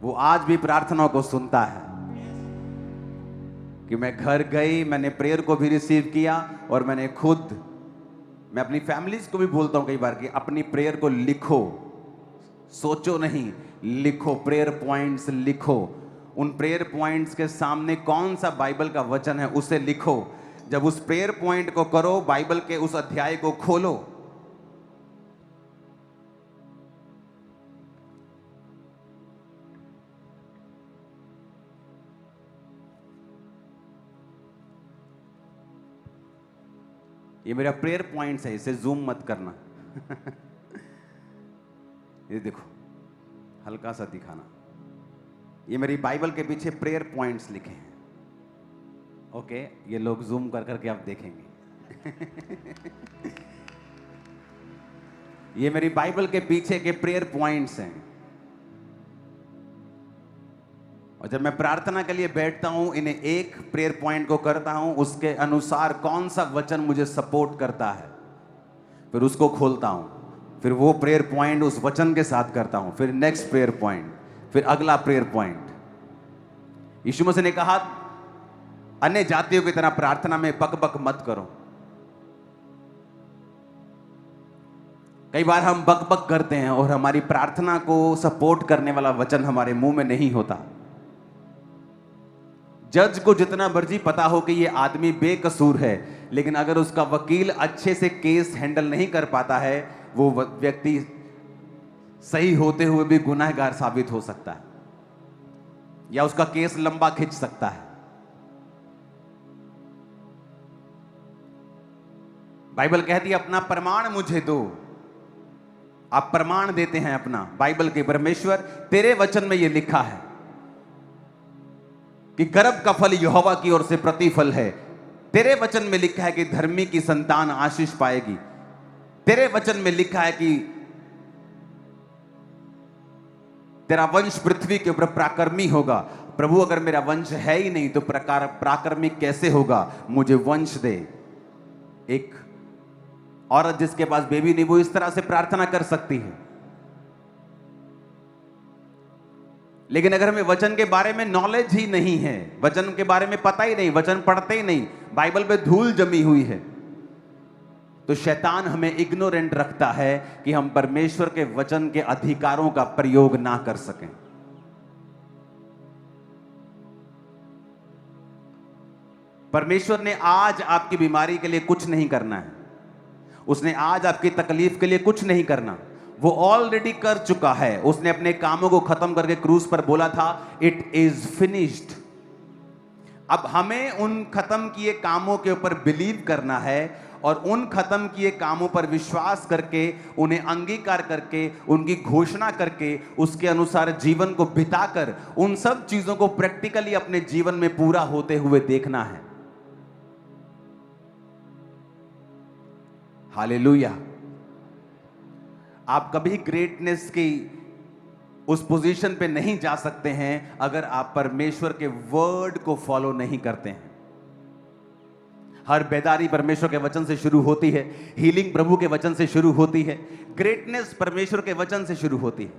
वो आज भी प्रार्थनाओं को सुनता है। कि मैं घर गई, मैंने प्रेयर को भी रिसीव किया और मैं अपनी फैमिलीज को भी बोलता हूं कई बार कि अपनी प्रेयर को लिखो, सोचो नहीं, लिखो, प्रेयर पॉइंट्स लिखो। उन प्रेयर पॉइंट्स के सामने कौन सा बाइबल का वचन है उसे लिखो। जब उस प्रेयर पॉइंट को करो, बाइबल के उस अध्याय को खोलो। ये मेरा प्रेयर पॉइंट्स है, इसे जूम मत करना। ये देखो, हल्का सा दिखाना। ये मेरी बाइबल के पीछे प्रेयर पॉइंट्स लिखे हैं। ओके, ये लोग जूम कर करके आप देखेंगे। ये मेरी बाइबल के पीछे के प्रेयर पॉइंट्स हैं। और जब मैं प्रार्थना के लिए बैठता हूं, इन्हें एक प्रेयर पॉइंट को करता हूं, उसके अनुसार कौन सा वचन मुझे सपोर्ट करता है, फिर उसको खोलता हूं, फिर वो प्रेयर पॉइंट उस वचन के साथ करता हूं, फिर नेक्स्ट प्रेयर पॉइंट, फिर अगला प्रेयर पॉइंट। यीशु मसीह ने कहा, अन्य जातियों की तरह प्रार्थना में बक मत करो। कई बार हम बक करते हैं और हमारी प्रार्थना को सपोर्ट करने वाला वचन हमारे मुंह में नहीं होता। जज को जितना मर्जी पता हो कि ये आदमी बेकसूर है, लेकिन अगर उसका वकील अच्छे से केस हैंडल नहीं कर पाता है, वो व्यक्ति सही होते हुए भी गुनहगार साबित हो सकता है या उसका केस लंबा खिंच सकता है। बाइबल कहती है, अपना प्रमाण मुझे दो। आप प्रमाण देते हैं अपना बाइबल के, परमेश्वर तेरे वचन में यह लिखा है कि गर्भ का फल यहोवा की ओर से प्रतिफल है। तेरे वचन में लिखा है कि धर्मी की संतान आशीष पाएगी। तेरे वचन में लिखा है कि तेरा वंश पृथ्वी के ऊपर प्राकर्मी होगा। प्रभु, अगर मेरा वंश है ही नहीं तो प्राकर्मी कैसे होगा? मुझे वंश दे। एक औरत जिसके पास बेबी नहीं, वो इस तरह से प्रार्थना कर सकती है। लेकिन अगर हमें वचन के बारे में नॉलेज ही नहीं है, वचन के बारे में पता ही नहीं, वचन पढ़ते ही नहीं, बाइबल पे धूल जमी हुई है, तो शैतान हमें इग्नोरेंट रखता है कि हम परमेश्वर के वचन के अधिकारों का प्रयोग ना कर सकें। परमेश्वर ने आज आपकी बीमारी के लिए कुछ नहीं करना है, उसने आज आपकी तकलीफ के लिए कुछ नहीं करना, वो ऑलरेडी कर चुका है। उसने अपने कामों को खत्म करके क्रूस पर बोला था, इट इज फिनिश्ड। अब हमें उन खत्म किए कामों के ऊपर बिलीव करना है और उन खत्म किए कामों पर विश्वास करके, उन्हें अंगीकार करके, उनकी घोषणा करके, उसके अनुसार जीवन को बिताकर उन सब चीजों को प्रैक्टिकली अपने जीवन में पूरा होते हुए देखना है। हालेलुया। आप कभी ग्रेटनेस की उस पोजीशन पे नहीं जा सकते हैं अगर आप परमेश्वर के वर्ड को फॉलो नहीं करते हैं। हर बेदारी परमेश्वर के वचन से शुरू होती है, हीलिंग प्रभु के वचन से शुरू होती है, ग्रेटनेस परमेश्वर के वचन से शुरू होती है।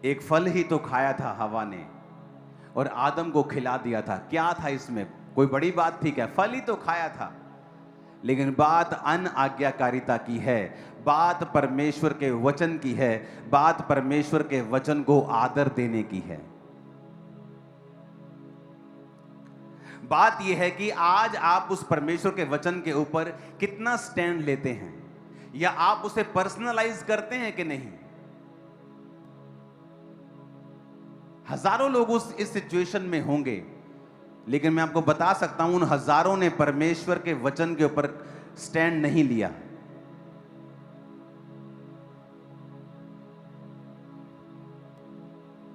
एक फल ही तो खाया था हवा ने और आदम को खिला दिया था। क्या था इसमें? कोई बड़ी बात थी क्या? फल ही तो खाया था। लेकिन बात अनआज्ञाकारिता की है, बात परमेश्वर के वचन की है, बात परमेश्वर के वचन को आदर देने की है। बात यह है कि आज आप उस परमेश्वर के वचन के ऊपर कितना स्टैंड लेते हैं, या आप उसे पर्सनलाइज करते हैं कि नहीं। हजारों लोग इस सिचुएशन में होंगे, लेकिन मैं आपको बता सकता हूं, उन हजारों ने परमेश्वर के वचन के ऊपर स्टैंड नहीं लिया।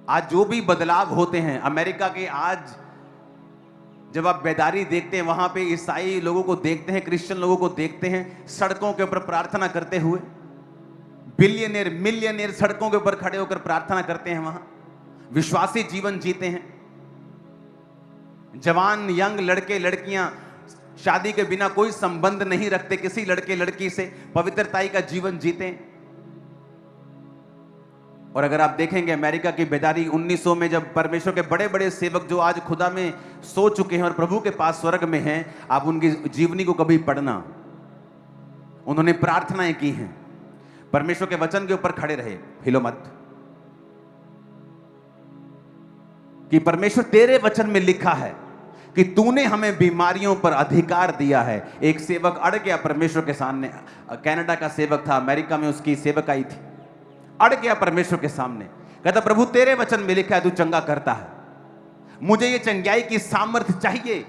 आज जो भी बदलाव होते हैं अमेरिका के, आज जब आप बेदारी देखते हैं, वहां पे ईसाई लोगों को देखते हैं, क्रिश्चियन लोगों को देखते हैं सड़कों के ऊपर प्रार्थना करते हुए। बिलियनियर मिलियनियर सड़कों के ऊपर खड़े होकर प्रार्थना करते हैं, वहां विश्वासी जीवन जीते हैं। जवान यंग लड़के लड़कियां शादी के बिना कोई संबंध नहीं रखते किसी लड़के लड़की से, पवित्रताई का जीवन जीते हैं। और अगर आप देखेंगे अमेरिका की बेदारी 1900 में, जब परमेश्वर के बड़े बड़े सेवक जो आज खुदा में सो चुके हैं और प्रभु के पास स्वर्ग में हैं, आप उनकी जीवनी को कभी पढ़ना, उन्होंने प्रार्थनाएं की हैं, परमेश्वर के वचन के ऊपर खड़े रहे, हिलो मत, कि परमेश्वर तेरे वचन में लिखा है कि तूने हमें बीमारियों पर अधिकार दिया है। एक सेवक अड़ गया परमेश्वर के सामने, कनाडा का सेवक था, अमेरिका में उसकी सेवकाई थी, अड़ गया परमेश्वर के सामने, कहता प्रभु तेरे वचन में लिखा है तू चंगा करता है, मुझे ये चंगाई की सामर्थ्य चाहिए,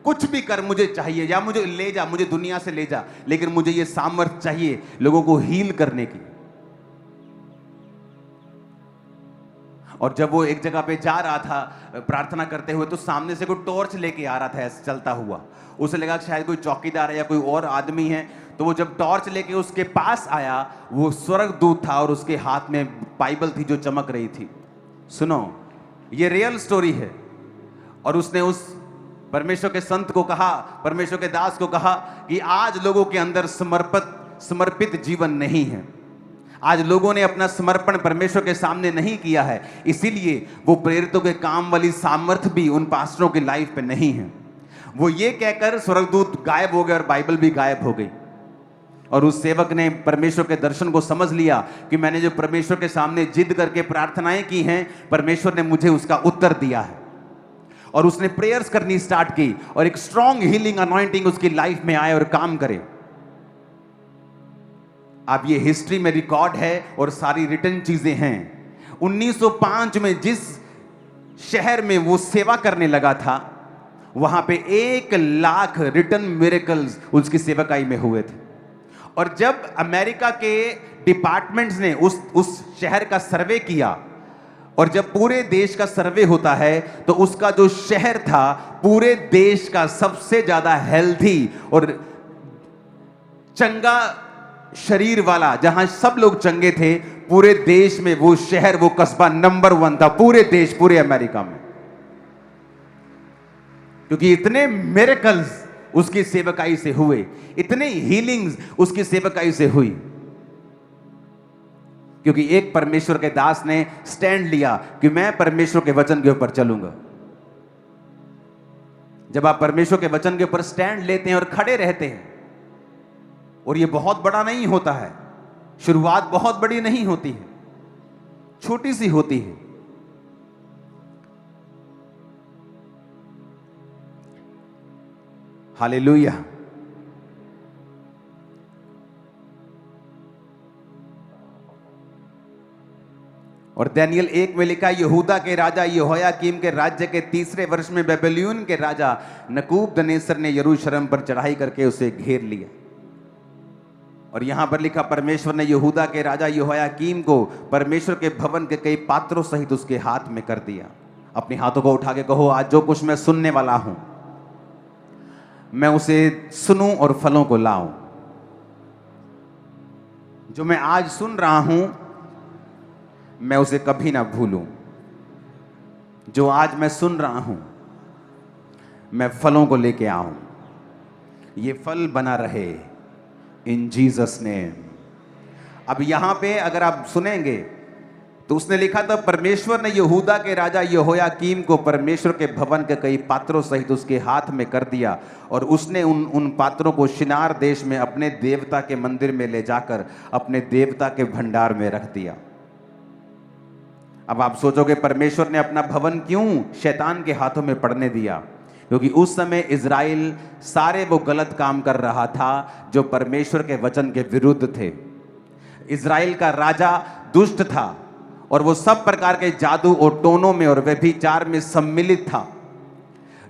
कुछ भी कर मुझे चाहिए, या मुझे ले जा, मुझे दुनिया से ले जा, लेकिन मुझे ये सामर्थ्य चाहिए लोगों को हील करने की। और जब वो एक जगह पे जा रहा था प्रार्थना करते हुए, तो सामने से कोई टॉर्च लेके आ रहा था ऐसे चलता हुआ, उसे लगा शायद कोई चौकीदार है या कोई और आदमी है, तो वो जब टॉर्च लेके उसके पास आया, वो स्वर्गदूत था और उसके हाथ में बाइबल थी जो चमक रही थी। सुनो, ये रियल स्टोरी है। और उसने उस परमेश्वर के संत को कहा, परमेश्वर के दास को कहा कि आज लोगों के अंदर समर्पित जीवन नहीं है, आज लोगों ने अपना समर्पण परमेश्वर के सामने नहीं किया है, इसीलिए वो प्रेरितों के काम वाली सामर्थ्य भी उन पास्टरों की लाइफ पे नहीं है। वो ये कहकर स्वर्गदूत गायब हो गए और बाइबल भी गायब हो गई। और उस सेवक ने परमेश्वर के दर्शन को समझ लिया कि मैंने जो परमेश्वर के सामने जिद करके प्रार्थनाएं की हैं, परमेश्वर ने मुझे उसका उत्तर दिया है। और उसने प्रेयर्स करनी स्टार्ट की और एक स्ट्रॉन्ग हीलिंग अनॉइंटिंग उसकी लाइफ में आए और काम करे। अब ये हिस्ट्री में रिकॉर्ड है और सारी रिटन चीजें हैं। 1905 में जिस शहर में वो सेवा करने लगा था, वहां पे 1 लाख रिटन मिरेकल्स उसकी सेवकाई में हुए थे। और जब अमेरिका के डिपार्टमेंट्स ने उस शहर का सर्वे किया, और जब पूरे देश का सर्वे होता है, तो उसका जो शहर था पूरे देश का सबसे ज्यादा हेल्थी और चंगा शरीर वाला, जहां सब लोग चंगे थे, पूरे देश में वो शहर, वो कस्बा नंबर 1 था पूरे देश, पूरे अमेरिका में, क्योंकि इतने मिरेकल्स उसकी सेवकाई से हुए, इतने हीलिंग्स उसकी सेवकाई से हुई, क्योंकि एक परमेश्वर के दास ने स्टैंड लिया कि मैं परमेश्वर के वचन के ऊपर चलूंगा। जब आप परमेश्वर के वचन के ऊपर स्टैंड लेते हैं और खड़े रहते हैं, और ये बहुत बड़ा नहीं होता है, शुरुआत बहुत बड़ी नहीं होती है, छोटी सी होती है। हालेलुया। और दानियल 1 में लिखा, यहूदा के राजा यहोयाकीम के राज्य के 3रे वर्ष में बेबीलोन के राजा नबूकदनेस्सर ने यरूशलेम पर चढ़ाई करके उसे घेर लिया। और यहां पर लिखा, परमेश्वर ने यहूदा के राजा यहोयाकीम को परमेश्वर के भवन के कई पात्रों सहित उसके हाथ में कर दिया। अपने हाथों को उठा के कहो, आज जो कुछ मैं सुनने वाला हूं, मैं उसे सुनूं और फलों को लाऊं। जो मैं आज सुन रहा हूं, मैं उसे कभी ना भूलूं। जो आज मैं सुन रहा हूं, मैं फलों को लेके आऊं, ये फल बना रहे इन जीसस नेम। अब यहां पे अगर आप सुनेंगे तो उसने लिखा था, परमेश्वर ने यहूदा के राजा यहोयाकीम को परमेश्वर के भवन के कई पात्रों सहित उसके हाथ में कर दिया, और उसने उन पात्रों को शिनार देश में अपने देवता के मंदिर में ले जाकर अपने देवता के भंडार में रख दिया। अब आप सोचोगे, परमेश्वर ने अपना भवन क्यों शैतान के हाथों में पड़ने दिया? क्योंकि उस समय इज़राइल सारे वो गलत काम कर रहा था जो परमेश्वर के वचन के विरुद्ध थे। इज़राइल का राजा दुष्ट था और वो सब प्रकार के जादू और टोनों में और व्यभिचार में सम्मिलित था।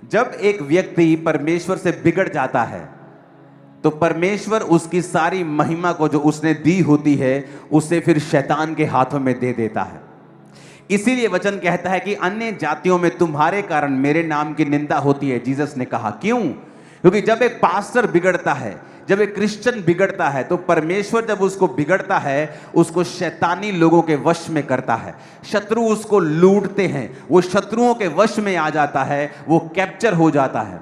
जब एक व्यक्ति परमेश्वर से बिगड़ जाता है, तो परमेश्वर उसकी सारी महिमा को जो उसने दी होती है, उसे फिर शैतान के हाथों में दे देता है। इसीलिए वचन कहता है कि अन्य जातियों में तुम्हारे कारण मेरे नाम की निंदा होती है। जीसस ने कहा, क्यों? क्योंकि जब एक पास्टर बिगड़ता है, जब एक क्रिश्चियन बिगड़ता है, तो परमेश्वर जब उसको बिगड़ता है, उसको शैतानी लोगों के वश में करता है। शत्रु उसको लूटते हैं, वो शत्रुओं के वश में आ जाता है, वो कैप्चर हो जाता है।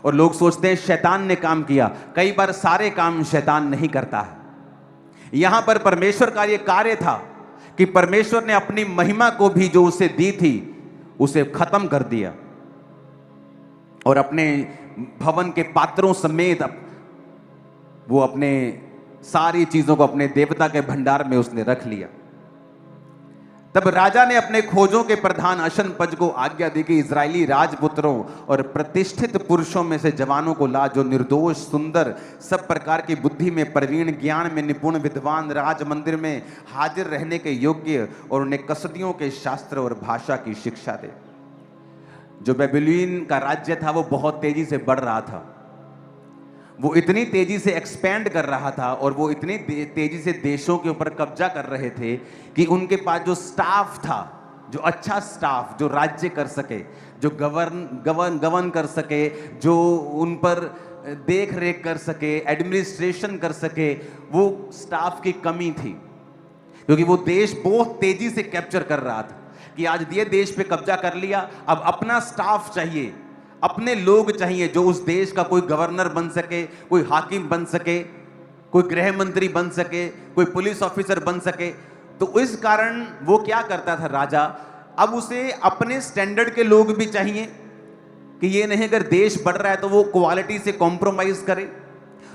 और लोग सोचते हैं शैतान ने काम किया। कई बार सारे काम शैतान नहीं करता है। यहां पर परमेश्वर का ये कार्य था कि कि परमेश्वर ने अपनी महिमा को भी जो उसे दी थी उसे खत्म कर दिया और अपने भवन के पात्रों समेत वो अपने सारी चीजों को अपने देवता के भंडार में उसने रख लिया। तब राजा ने अपने खोजों के प्रधान अशनपज को आज्ञा दी कि इजरायली राजपुत्रों और प्रतिष्ठित पुरुषों में से जवानों को ला, जो निर्दोष, सुंदर, सब प्रकार की बुद्धि में प्रवीण, ज्ञान में निपुण, विद्वान, राज मंदिर में हाजिर रहने के योग्य, और उन्हें कसदियों के शास्त्र और भाषा की शिक्षा दे। जो बेबीलोन का राज्य था वो बहुत तेजी से बढ़ रहा था, वो इतनी तेजी से एक्सपेंड कर रहा था और वो इतनी तेजी से देशों के ऊपर कब्जा कर रहे थे कि उनके पास जो स्टाफ था, जो अच्छा स्टाफ, जो राज्य कर सके, जो गवर्न कर सके, जो उन पर देख रेख कर सके, एडमिनिस्ट्रेशन कर सके, वो स्टाफ की कमी थी। क्योंकि वो देश बहुत तेजी से कैप्चर कर रहा था कि आज ये देश पे कब्जा कर लिया, अब अपना स्टाफ चाहिए, अपने लोग चाहिए जो उस देश का कोई गवर्नर बन सके, कोई हाकिम बन सके, कोई गृह मंत्री बन सके, कोई पुलिस ऑफिसर बन सके। तो इस कारण वो क्या करता था राजा, अब उसे अपने स्टैंडर्ड के लोग भी चाहिए कि ये नहीं अगर देश बढ़ रहा है तो वो क्वालिटी से कॉम्प्रोमाइज करे।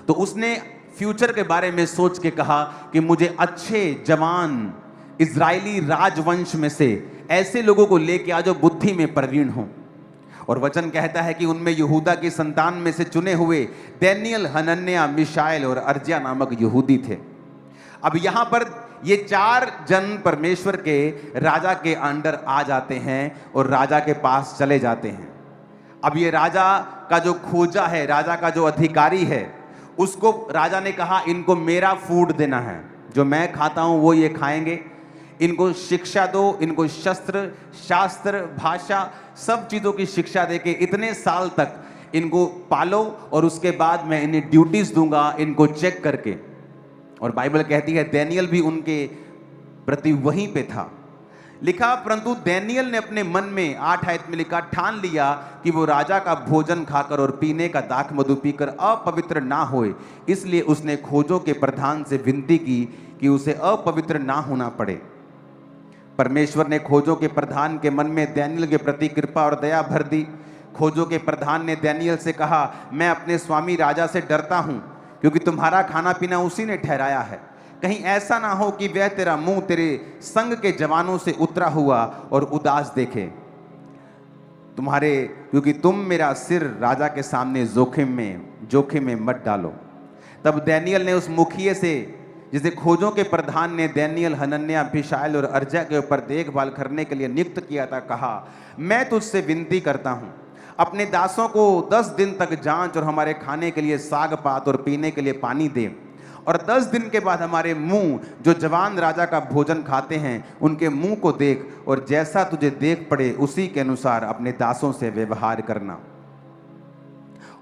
तो उसने फ्यूचर के बारे में सोच के कहा कि मुझे अच्छे जवान इजरायली राजवंश में से ऐसे लोगों को लेके आ जो बुद्धि में प्रवीण हों। और वचन कहता है कि उनमें यहूदा की संतान में से चुने हुए दानियेल, हनन्याह, मिशाएल और अर्जिया नामक यहूदी थे। अब यहां पर ये 4 जन परमेश्वर के राजा के अंडर आ जाते हैं और राजा के पास चले जाते हैं। अब ये राजा का जो खोजा है, राजा का जो अधिकारी है, उसको राजा ने कहा इनको मेरा फूड देना है, जो मैं खाता हूं वो ये खाएंगे, इनको शिक्षा दो, इनको शस्त्र, शास्त्र, भाषा, सब चीज़ों की शिक्षा देके इतने साल तक इनको पालो और उसके बाद मैं इन्हें ड्यूटीज दूंगा, इनको चेक करके। और बाइबल कहती है दानियेल भी उनके प्रति वहीं पे था। लिखा, परंतु दानियेल ने अपने मन में 8 आयत में लिखा, ठान लिया कि वो राजा का भोजन खाकर और पीने का दाख मधु पीकर अपवित्र ना होए, इसलिए उसने खोजों के प्रधान से विनती की कि उसे अपवित्र ना होना पड़े। परमेश्वर ने खोजों के प्रधान के मन में दानियेल के प्रति कृपा और दया भर दी। खोजों के प्रधान ने दानियेल से कहा, मैं अपने स्वामी राजा से डरता हूं, क्योंकि तुम्हारा खाना पीना उसी ने ठहराया है। कहीं ऐसा ना हो कि वह तेरा मुंह तेरे संग के जवानों से उतरा हुआ और उदास देखे तुम्हारे, क्योंकि तुम मेरा सिर राजा के सामने जोखिम में मत डालो। तब दानियेल ने उस मुखिए से, जिसे खोजों के प्रधान ने दानियेल, हनन्याह, मिशाएल और अर्जिया के ऊपर देखभाल करने के लिए नियुक्त किया था, कहा, मैं तुझसे विनती करता हूं, अपने दासों को 10 दिन तक जांच और हमारे खाने के लिए साग पात और पीने के लिए पानी दे, और 10 दिन के बाद हमारे मुंह जो जवान राजा का भोजन खाते हैं उनके मुंह को देख, और जैसा तुझे देख पड़े उसी के अनुसार अपने दासों से व्यवहार करना।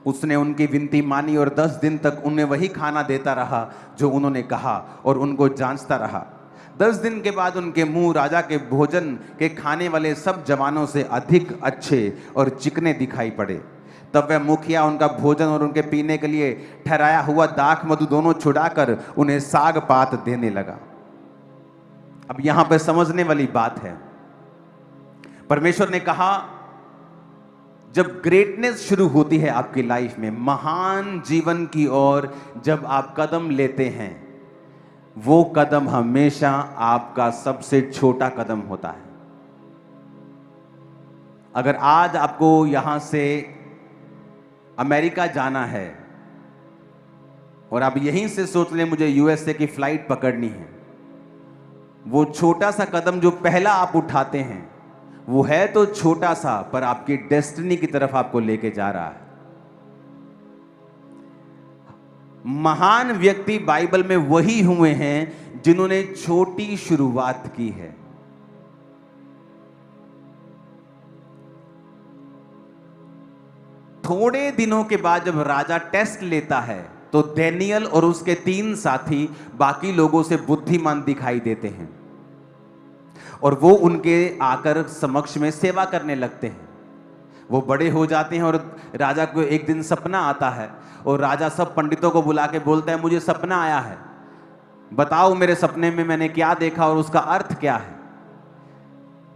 उसने उनकी विनती मानी और 10 दिन तक उन्हें वही खाना देता रहा जो उन्होंने कहा, और उनको जांचता रहा। 10 दिन के बाद उनके मुंह राजा के भोजन के खाने वाले सब जवानों से अधिक अच्छे और चिकने दिखाई पड़े। तब वह मुखिया उनका भोजन और उनके पीने के लिए ठहराया हुआ दाख मधु दोनों छुड़ाकर उन्हें साग पात देने लगा। अब यहां पर समझने वाली बात है, परमेश्वर ने कहा जब ग्रेटनेस शुरू होती है आपकी लाइफ में, महान जीवन की ओर जब आप कदम लेते हैं, वो कदम हमेशा आपका सबसे छोटा कदम होता है। अगर आज आपको यहां से अमेरिका जाना है और आप यहीं से सोच लें मुझे यूएसए की फ्लाइट पकड़नी है, वो छोटा सा कदम जो पहला आप उठाते हैं वो है तो छोटा सा, पर आपकी डेस्टिनी की तरफ आपको लेके जा रहा है। महान व्यक्ति बाइबल में वही हुए हैं जिन्होंने छोटी शुरुआत की है। थोड़े दिनों के बाद जब राजा टेस्ट लेता है तो दानियेल और उसके 3 साथी बाकी लोगों से बुद्धिमान दिखाई देते हैं और वो उनके आकर समक्ष में सेवा करने लगते हैं। वो बड़े हो जाते हैं और राजा को एक दिन सपना आता है और राजा सब पंडितों को बुला के बोलता है मुझे सपना आया है। बताओ मेरे सपने में मैंने क्या देखा और उसका अर्थ क्या है।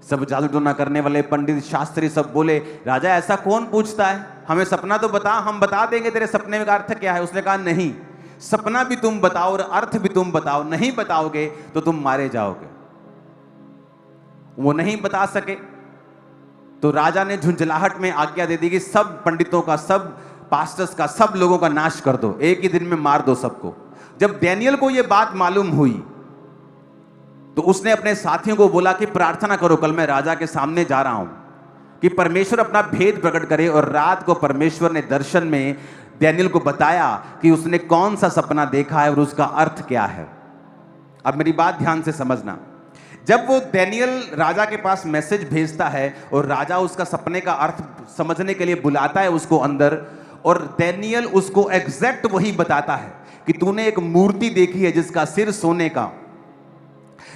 सब जादू टोना करने वाले पंडित शास्त्री सब बोले, राजा ऐसा कौन पूछता है, हमें सपना तो बता, हम बता देंगे तेरे सपने का अर्थ क्या है। उसने कहा नहीं, सपना भी तुम बताओ और अर्थ भी तुम बताओ, नहीं बताओगे तो तुम मारे जाओगे। वो नहीं बता सके तो राजा ने झुंझलाहट में आज्ञा दे दी कि सब पंडितों का, सब पास्टर्स का, सब लोगों का नाश कर दो, एक ही दिन में मार दो सबको। जब डैनियल को यह बात मालूम हुई तो उसने अपने साथियों को बोला कि प्रार्थना करो, कल मैं राजा के सामने जा रहा हूं कि परमेश्वर अपना भेद प्रकट करे। और रात को परमेश्वर ने दर्शन में डैनियल को बताया कि उसने कौन सा सपना देखा है और उसका अर्थ क्या है। अब मेरी बात ध्यान से समझना, जब वो डैनियल राजा के पास मैसेज भेजता है और राजा उसका सपने का अर्थ समझने के लिए बुलाता है उसको अंदर, और डैनियल उसको एग्जैक्ट वही बताता है कि तूने एक मूर्ति देखी है जिसका सिर सोने का,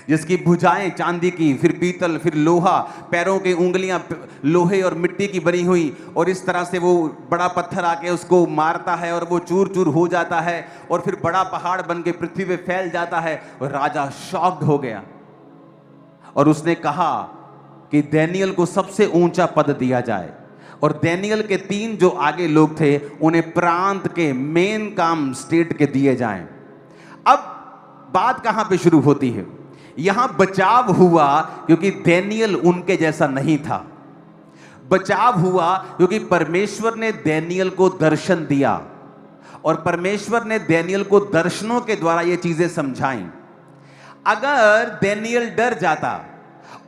जिसकी भुजाएं चांदी की, फिर पीतल, फिर लोहा, पैरों की उंगलियां लोहे और मिट्टी की बनी हुई, और इस तरह से वो बड़ा पत्थर आके उसको मारता है और वो चूर चूर हो जाता है और फिर बड़ा पहाड़ बन के पृथ्वी पे फैल जाता है। और राजा शॉक्ड हो गया और उसने कहा कि डैनियल को सबसे ऊंचा पद दिया जाए। और डैनियल के 3 जो आगे लोग थे उन्हें प्रांत के मेन काम स्टेट के दिए जाएं। अब बात कहां पे शुरू होती है, यहां बचाव हुआ क्योंकि डैनियल उनके जैसा नहीं था। बचाव हुआ क्योंकि परमेश्वर ने डैनियल को दर्शन दिया और परमेश्वर ने डैनियल को दर्शनों के द्वारा ये चीजें समझाई। अगर डैनियल डर जाता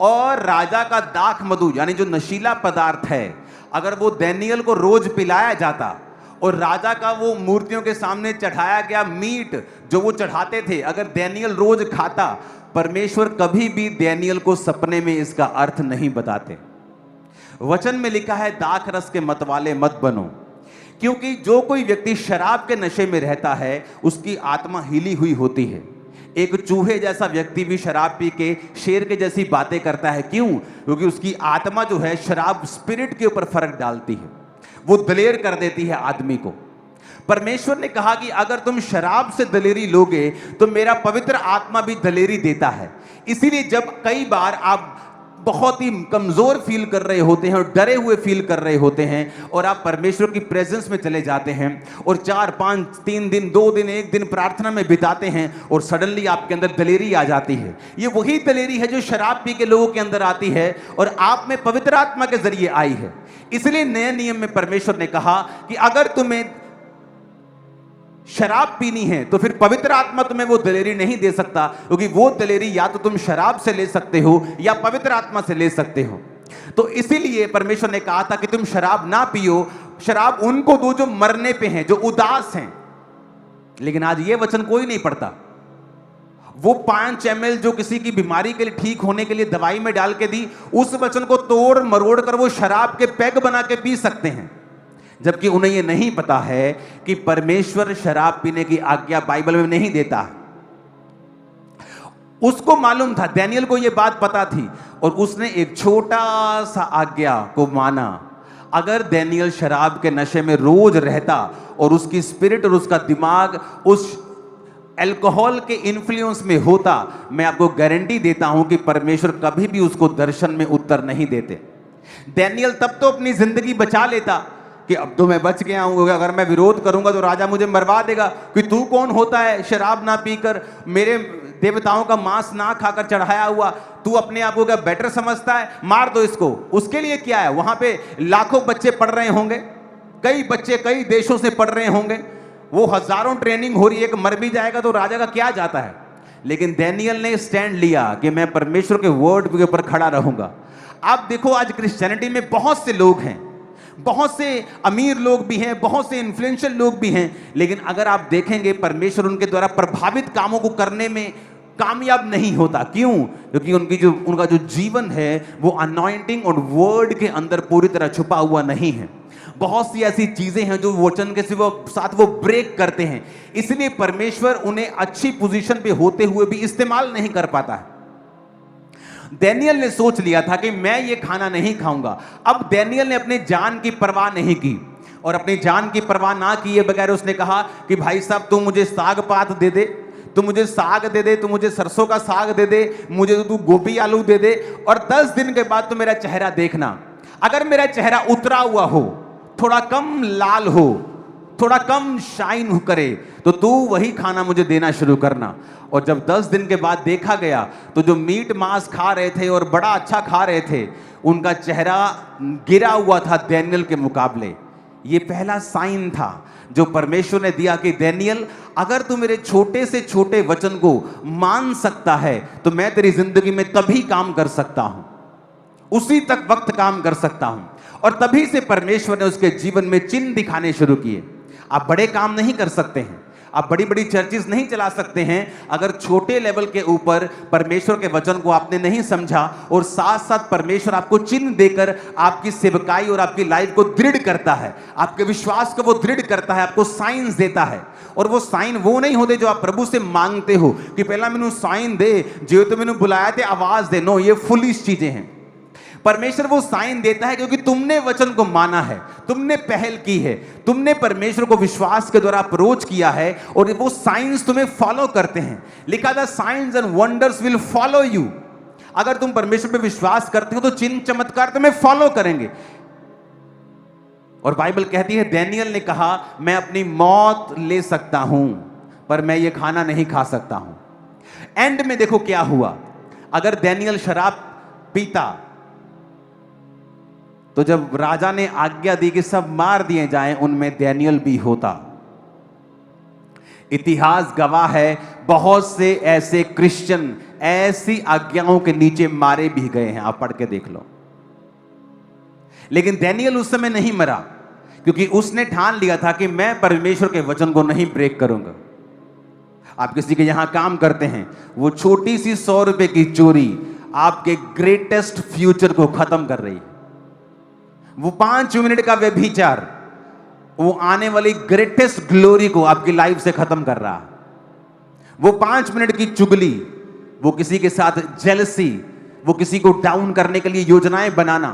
और राजा का दाख मधु यानी जो नशीला पदार्थ है, अगर वो डैनियल को रोज पिलाया जाता और राजा का वो मूर्तियों के सामने चढ़ाया गया मीट जो वो चढ़ाते थे, अगर डैनियल रोज खाता, परमेश्वर कभी भी डैनियल को सपने में इसका अर्थ नहीं बताते। वचन में लिखा है दाख रस के मतवाले मत बनो, क्योंकि जो कोई व्यक्ति शराब के नशे में रहता है उसकी आत्मा हिली हुई होती है। एक चूहे जैसा व्यक्ति भी शराब पी के शेर के जैसी बातें करता है। क्यों? क्योंकि उसकी आत्मा जो है शराब स्पिरिट के ऊपर फर्क डालती है, वो दलेर कर देती है आदमी को। परमेश्वर ने कहा कि अगर तुम शराब से दलेरी लोगे तो मेरा पवित्र आत्मा भी दलेरी देता है। इसीलिए जब कई बार आप बहुत ही कमजोर फील कर रहे होते हैं और डरे हुए फील कर रहे होते हैं और आप परमेश्वर की प्रेजेंस में चले जाते हैं और 4, 5, 3 दिन, 2 दिन, 1 दिन प्रार्थना में बिताते हैं और सडनली आपके अंदर दलेरी आ जाती है, ये वही दलेरी है जो शराब पी के लोगों के अंदर आती है और आप में पवित्र आत्मा के जरिए आई है। इसलिए नए नियम में परमेश्वर ने कहा कि अगर तुम्हें शराब पीनी है तो फिर पवित्र आत्मा तुम्हें वो दलेरी नहीं दे सकता, क्योंकि वो दलेरी या तो तुम शराब से ले सकते हो या पवित्र आत्मा से ले सकते हो। तो इसीलिए परमेश्वर ने कहा था कि तुम शराब ना पियो, शराब उनको दो जो मरने पे हैं, जो उदास हैं। लेकिन आज ये वचन कोई नहीं पढ़ता। वो 5 ml जो किसी की बीमारी के लिए, ठीक होने के लिए दवाई में डाल के दी, उस वचन को तोड़ मरोड़ कर वो शराब के पैग बना के पी सकते हैं, जबकि उन्हें यह नहीं पता है कि परमेश्वर शराब पीने की आज्ञा बाइबल में नहीं देता। उसको मालूम था, डैनियल को यह बात पता थी और उसने एक छोटा सा आज्ञा को माना। अगर डैनियल शराब के नशे में रोज रहता और उसकी स्पिरिट और उसका दिमाग उस अल्कोहल के इन्फ्लुएंस में होता, मैं आपको गारंटी देता हूं कि परमेश्वर कभी भी उसको दर्शन में उत्तर नहीं देते। डैनियल तब तो अपनी जिंदगी बचा लेता कि अब तो मैं बच गया हूं, अगर मैं विरोध करूंगा तो राजा मुझे मरवा देगा कि तू कौन होता है शराब ना पीकर, मेरे देवताओं का मांस ना खाकर चढ़ाया हुआ, तू अपने आप को क्या बेटर समझता है, मार दो इसको। उसके लिए क्या है, वहां पे लाखों बच्चे पढ़ रहे होंगे, कई बच्चे कई देशों से पढ़ रहे होंगे, वो हजारों ट्रेनिंग हो रही है, एक मर भी जाएगा तो राजा का क्या जाता है। लेकिन डैनियल ने स्टैंड लिया कि मैं परमेश्वर के वर्ड के ऊपर खड़ा रहूंगा। आप देखो आज क्रिश्चियनिटी में बहुत से लोग हैं, बहुत से अमीर लोग भी हैं, बहुत से इन्फ्लुएंशियल लोग भी हैं, लेकिन अगर आप देखेंगे परमेश्वर उनके द्वारा प्रभावित कामों को करने में कामयाब नहीं होता। क्यों? क्योंकि उनका जो जीवन है वो अनॉइंटिंग और वर्ड के अंदर पूरी तरह छुपा हुआ नहीं है। बहुत सी ऐसी चीजें हैं जो वचन के साथ वो ब्रेक करते हैं, इसलिए परमेश्वर उन्हें अच्छी पोजीशन पे होते हुए भी इस्तेमाल नहीं कर पाता है। डैनियल ने सोच लिया था कि मैं ये खाना नहीं खाऊंगा। अब डैनियल ने अपनी जान की परवाह नहीं की, और अपनी जान की परवाह ना किए बगैर उसने कहा कि भाई साहब तू मुझे साग पात दे दे, तू मुझे साग दे दे, तू मुझे सरसों का साग दे दे, मुझे तू गोभी आलू दे दे, और 10 दिन के बाद तू मेरा चेहरा देखना। अगर मेरा चेहरा उतरा हुआ हो, थोड़ा कम लाल हो, थोड़ा कम शाइन करे, तो तू वही खाना मुझे देना शुरू करना। और जब 10 दिन के बाद देखा गया तो जो मीट मांस खा रहे थे और बड़ा अच्छा खा रहे थे, उनका चेहरा गिरा हुआ था डैनियल के मुकाबले। ये पहला साइन था जो परमेश्वर ने दिया कि डैनियल, अगर तू मेरे छोटे से छोटे वचन को मान सकता है तो मैं तेरी जिंदगी में तभी काम कर सकता हूं, उसी तक वक्त काम कर सकता हूं। और तभी से परमेश्वर ने उसके जीवन में चिन्ह दिखाने शुरू किए। आप बड़े काम नहीं कर सकते हैं, आप बड़ी बड़ी चर्चेस नहीं चला सकते हैं, अगर छोटे लेवल के ऊपर परमेश्वर के वचन को आपने नहीं समझा और साथ साथ परमेश्वर आपको चिन्ह देकर आपकी सेवकाई और आपकी लाइफ को दृढ़ करता है, आपके विश्वास को वो दृढ़ करता है, आपको साइंस देता है। और वो साइन वो नहीं होते जो आप प्रभु से मांगते हो कि पहला मैनू साइन दे, जो तो मैंने बुलाया थे आवाज दे। नो, ये फुलिश चीजें हैं। परमेश्वर वो साइन देता है क्योंकि तुमने वचन को माना है, तुमने पहल की है, तुमने परमेश्वर को विश्वास के द्वारा अप्रोच किया है, और वो साइंस तुम्हें फॉलो करते हैं। लिखा था science and wonders will follow you. अगर तुम परमेश्वर पे विश्वास करते हो तो चिन्ह चमत्कार तुम्हें फॉलो करेंगे। और बाइबल कहती है डैनियल ने कहा, मैं अपनी मौत ले सकता हूं पर मैं ये खाना नहीं खा सकता हूं। एंड में देखो क्या हुआ। अगर डैनियल शराब पीता तो जब राजा ने आज्ञा दी कि सब मार दिए जाएं, उनमें डैनियल भी होता। इतिहास गवाह है, बहुत से ऐसे क्रिश्चियन ऐसी आज्ञाओं के नीचे मारे भी गए हैं, आप पढ़ के देख लो। लेकिन डैनियल उस समय नहीं मरा क्योंकि उसने ठान लिया था कि मैं परमेश्वर के वचन को नहीं ब्रेक करूंगा। आप किसी के यहां काम करते हैं, वो छोटी सी 100 रुपए की चोरी आपके ग्रेटेस्ट फ्यूचर को खत्म कर रही है। वो 5 मिनट का व्यभिचार वो आने वाली ग्रेटेस्ट ग्लोरी को आपकी लाइफ से खत्म कर रहा है। वो 5 मिनट की चुगली, वो किसी के साथ जेलसी, वो किसी को डाउन करने के लिए योजनाएं बनाना,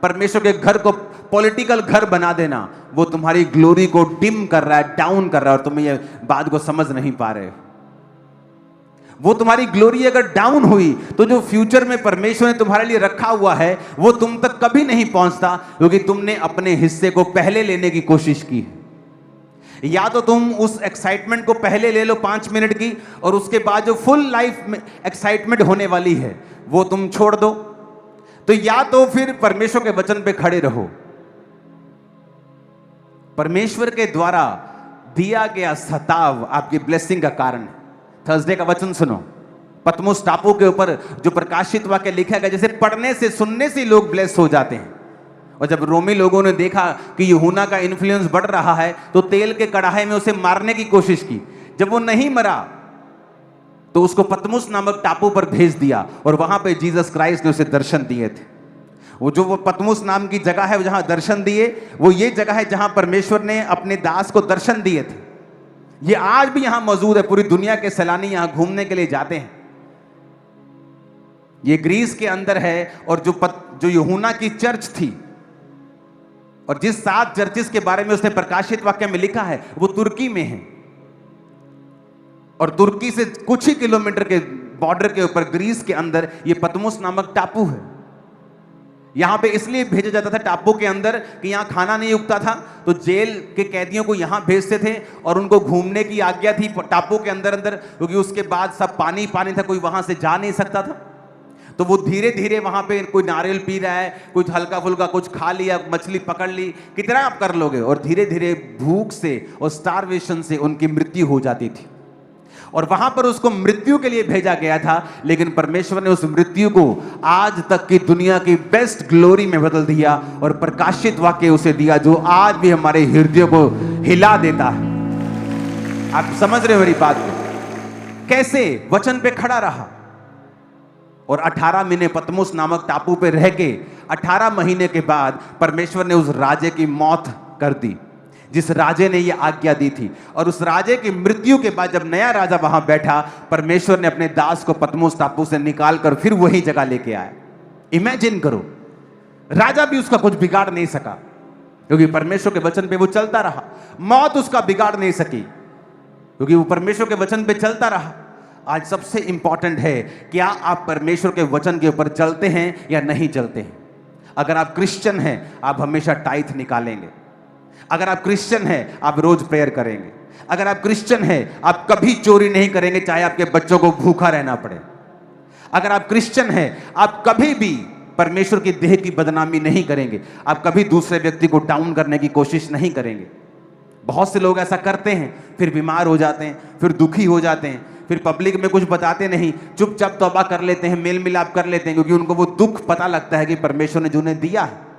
परमेश्वर के घर को पॉलिटिकल घर बना देना, वो तुम्हारी ग्लोरी को डिम कर रहा है, डाउन कर रहा है, और तुम ये बात को समझ नहीं पा रहे हो। वो तुम्हारी ग्लोरी अगर डाउन हुई तो जो फ्यूचर में परमेश्वर ने तुम्हारे लिए रखा हुआ है वो तुम तक कभी नहीं पहुंचता, क्योंकि तुमने अपने हिस्से को पहले लेने की कोशिश की है। या तो तुम उस एक्साइटमेंट को पहले ले लो 5 मिनट की, और उसके बाद जो फुल लाइफ में एक्साइटमेंट होने वाली है वो तुम छोड़ दो। तो या तो फिर परमेश्वर के वचन पे खड़े रहो। परमेश्वर के द्वारा दिया गया सताव आपकी ब्लेसिंग का कारण है। थर्सडे का वचन सुनो, पतमुस टापू के ऊपर जो प्रकाशित वाक्य लिखा गया, जैसे पढ़ने से सुनने से लोग ब्लेस हो जाते हैं। और जब रोमी लोगों ने देखा कि यूहन्ना का इन्फ्लुएंस बढ़ रहा है तो तेल के कड़ाहे में उसे मारने की कोशिश की। जब वो नहीं मरा तो उसको पतमुस नामक टापू पर भेज दिया, और वहां पे जीसस क्राइस्ट ने उसे दर्शन दिए थे। वो पतमुस नाम की जगह है जहां दर्शन दिए, वो ये जगह है जहां परमेश्वर ने अपने दास को दर्शन दिए थे। ये आज भी यहां मौजूद है, पूरी दुनिया के सैलानी यहां घूमने के लिए जाते हैं। ये ग्रीस के अंदर है, और जो यूहन्ना की चर्च थी, और जिस 7 चर्चेस के बारे में उसने प्रकाशित वाक्य में लिखा है, वो तुर्की में है। और तुर्की से कुछ ही किलोमीटर के बॉर्डर के ऊपर ग्रीस के अंदर ये पतमुस नामक टापू है। यहां पे इसलिए भेजा जाता था टापू के अंदर कि यहां खाना नहीं उगता था, तो जेल के कैदियों को यहां भेजते थे, और उनको घूमने की आज्ञा थी टापू के अंदर अंदर, क्योंकि उसके बाद सब पानी पानी था, कोई वहां से जा नहीं सकता था। तो वो धीरे धीरे वहां पे कोई नारियल पी रहा है, कुछ हल्का फुल्का कुछ खा लिया, मछली पकड़ ली, कितना आप कर लोगे। और धीरे धीरे भूख से और स्टारवेशन से उनकी मृत्यु हो जाती थी, और वहां पर उसको मृत्यु के लिए भेजा गया था। लेकिन परमेश्वर ने उस मृत्यु को आज तक की दुनिया की बेस्ट ग्लोरी में बदल दिया, और प्रकाशित वाक्य उसे दिया जो आज भी हमारे हृदय को हिला देता है। आप समझ रहे हो मेरी बात को? कैसे वचन पे खड़ा रहा, और 18 महीने पतमुस नामक टापू पे रह के 18 महीने के बाद परमेश्वर ने उस राजे की मौत कर दी जिस राजे ने यह आज्ञा दी थी। और उस राजे की मृत्यु के बाद जब नया राजा वहां बैठा, परमेश्वर ने अपने दास को पतमुस टापू से निकालकर फिर वही जगह लेके आया। इमेजिन करो, राजा भी उसका कुछ बिगाड़ नहीं सका, क्योंकि परमेश्वर के वचन पे वो चलता रहा। मौत उसका बिगाड़ नहीं सकी, क्योंकि वो परमेश्वर के वचन पे चलता रहा। आज सबसे इंपॉर्टेंट है, क्या आप परमेश्वर के वचन के ऊपर चलते हैं या नहीं चलते हैं। अगर आप क्रिश्चियन हैं, आप हमेशा टाइथ निकालेंगे। अगर आप क्रिश्चियन हैं, आप रोज प्रेयर करेंगे। अगर आप क्रिश्चियन हैं, आप कभी चोरी नहीं करेंगे, चाहे आपके बच्चों को भूखा रहना पड़े। अगर आप क्रिश्चियन हैं, आप कभी भी परमेश्वर की देह की बदनामी नहीं करेंगे। आप कभी दूसरे व्यक्ति को डाउन करने की कोशिश नहीं करेंगे। बहुत से लोग ऐसा करते हैं, फिर बीमार हो जाते हैं, फिर दुखी हो जाते हैं, फिर पब्लिक में कुछ बताते नहीं, चुपचाप तौबा कर लेते हैं, मेल मिलाप कर लेते हैं, क्योंकि उनको वो दुख पता लगता है कि परमेश्वर ने जो उन्हें दिया है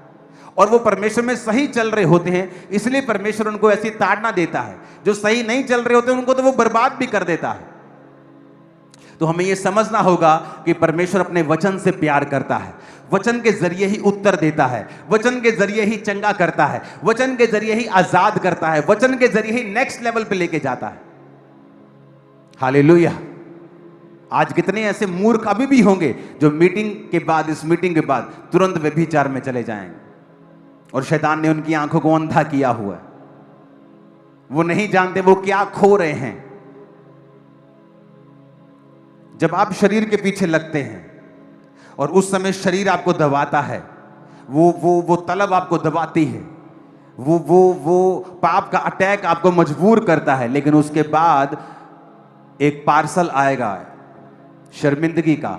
और वो परमेश्वर में सही चल रहे होते हैं, इसलिए परमेश्वर उनको ऐसी ताड़ना देता है। जो सही नहीं चल रहे होते हैं उनको तो वो बर्बाद भी कर देता है। तो हमें यह समझना होगा कि परमेश्वर अपने वचन से प्यार करता है, वचन के जरिए ही उत्तर देता है, वचन के जरिए ही चंगा करता है, वचन के जरिए ही आजाद करता है, वचन के जरिए ही नेक्स्ट लेवल पे लेके जाता है। हालेलुया। आज कितने ऐसे मूर्ख अभी भी होंगे जो मीटिंग के बाद, इस मीटिंग के बाद तुरंत व्यभिचार में चले जाएंगे और शैतान ने उनकी आंखों को अंधा किया हुआ है। वो नहीं जानते वो क्या खो रहे हैं। जब आप शरीर के पीछे लगते हैं और उस समय शरीर आपको दबाता है, वो तलब आपको दबाती है, वो पाप का अटैक आपको मजबूर करता है, लेकिन उसके बाद एक पार्सल आएगा शर्मिंदगी का,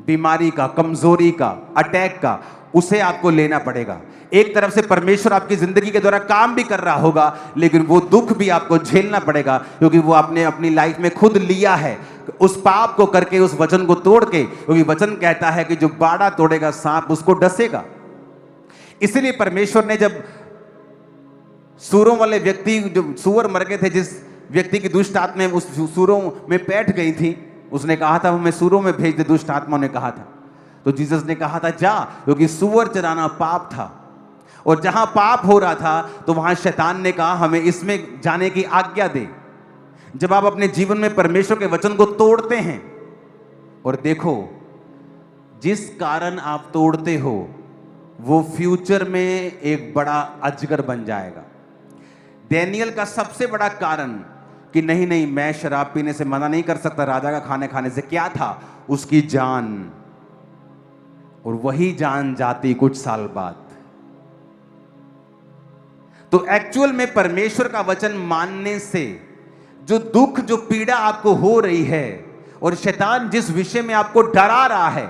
बीमारी का, कमजोरी का, अटैक का, उसे आपको लेना पड़ेगा। एक तरफ से परमेश्वर आपकी जिंदगी के द्वारा काम भी कर रहा होगा, लेकिन वो दुख भी आपको झेलना पड़ेगा, क्योंकि वो आपने अपनी लाइफ में खुद लिया है उस पाप को करके, उस वचन को तोड़ के, क्योंकि वचन कहता है कि जो बाड़ा तोड़ेगा सांप उसको डसेगा। इसलिए परमेश्वर ने जब सूरों वाले व्यक्ति, जो सूअर मर गए थे, जिस व्यक्ति की दुष्ट आत्मा उस सूरों में बैठ गई थी, उसने कहा था हमें सूरों में भेज दे, दुष्ट आत्मा ने कहा था। तो जीसस ने कहा था जा, क्योंकि सूअर चराना पाप था और जहां पाप हो रहा था तो वहां शैतान ने कहा हमें इसमें जाने की आज्ञा दे। जब आप अपने जीवन में परमेश्वर के वचन को तोड़ते हैं, और देखो जिस कारण आप तोड़ते हो वो फ्यूचर में एक बड़ा अजगर बन जाएगा। डैनियल का सबसे बड़ा कारण कि नहीं मैं शराब पीने से मना नहीं कर सकता, राजा का खाने खाने से, क्या था? उसकी जान। और वही जान जाती कुछ साल बाद। तो एक्चुअल में परमेश्वर का वचन मानने से जो दुख, जो पीड़ा आपको हो रही है और शैतान जिस विषय में आपको डरा रहा है,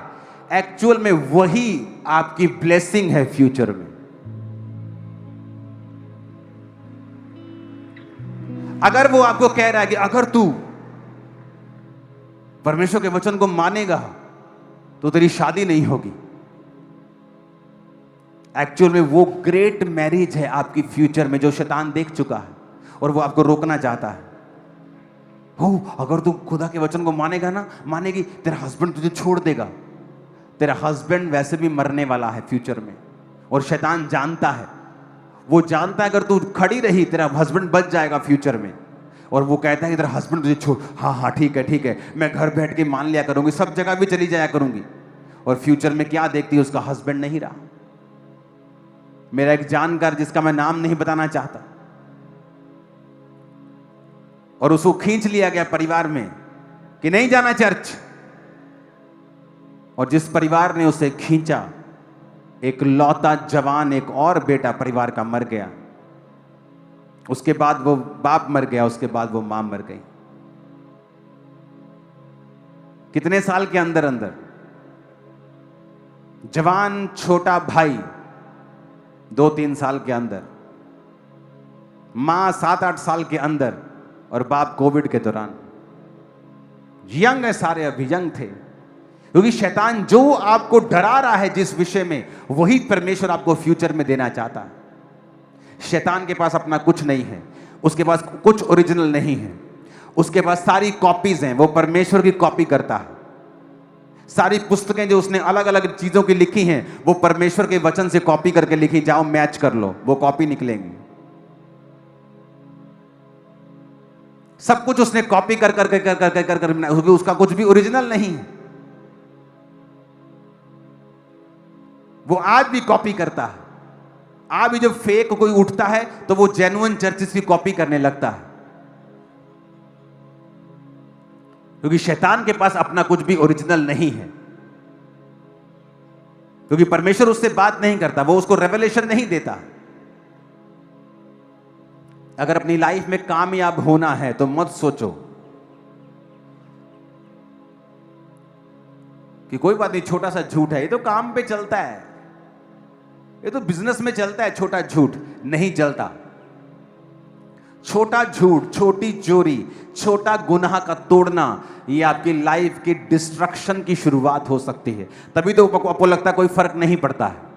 एक्चुअल में वही आपकी ब्लेसिंग है फ्यूचर में। अगर वो आपको कह रहा है कि अगर तू परमेश्वर के वचन को मानेगा तो तेरी शादी नहीं होगी, एक्चुअल में वो ग्रेट मैरिज है आपकी फ्यूचर में, जो शैतान देख चुका है और वो आपको रोकना चाहता है। अगर तू खुदा के वचन को मानेगा ना, मानेगी, तेरा हस्बैंड तुझे छोड़ देगा। तेरा हस्बैंड वैसे भी मरने वाला है फ्यूचर में, और शैतान जानता है, वो जानता है अगर तू खड़ी रही तेरा हस्बैंड बच जाएगा फ्यूचर में। और वो कहता है कि तेरा हस्बैंड तुझे छोड़, हाँ ठीक है, मैं घर बैठ के मान लिया करूंगी, सब जगह भी चली जाया करूंगी। और फ्यूचर में क्या देखती है, उसका हस्बैंड नहीं रहा। मेरा एक जानकार, जिसका मैं नाम नहीं बताना चाहता, और उसको खींच लिया गया परिवार में कि नहीं जाना चर्च, और जिस परिवार ने उसे खींचा, एक लौता जवान, एक और बेटा परिवार का मर गया। उसके बाद वो बाप मर गया, उसके बाद वो मां मर गई। कितने साल के अंदर अंदर? जवान छोटा भाई 2-3 साल के अंदर, मां 7-8 साल के अंदर, और बाप कोविड के दौरान। यंग है सारे, अभी यंग थे। क्योंकि शैतान जो आपको डरा रहा है जिस विषय में, वही परमेश्वर आपको फ्यूचर में देना चाहता है। शैतान के पास अपना कुछ नहीं है, उसके पास कुछ ओरिजिनल नहीं है, उसके पास सारी कॉपीज हैं। वो परमेश्वर की कॉपी करता है। सारी पुस्तकें जो उसने अलग अलग चीजों की लिखी हैं, वो परमेश्वर के वचन से कॉपी करके लिखी। जाओ मैच कर लो, वो कॉपी निकलेंगी। सब कुछ उसने कॉपी कर क्योंकि उसका कुछ भी ओरिजिनल नहीं है। वो आज भी कॉपी करता है। आज भी जब फेक कोई उठता है तो वो जेन्युइन चर्चेस की कॉपी करने लगता है। क्योंकि शैतान के पास अपना कुछ भी ओरिजिनल नहीं है, क्योंकि परमेश्वर उससे बात नहीं करता, वो उसको रेवलेशन नहीं देता। अगर अपनी लाइफ में कामयाब होना है तो मत सोचो कि कोई बात नहीं, छोटा सा झूठ है, ये तो काम पे चलता है, ये तो बिजनेस में चलता है, छोटा झूठ नहीं चलता। छोटा झूठ, छोटी चोरी, छोटा गुनाह का तोड़ना, ये आपकी लाइफ की डिस्ट्रक्शन की शुरुआत हो सकती है। तभी तो आपको लगता है कोई फर्क नहीं पड़ता है।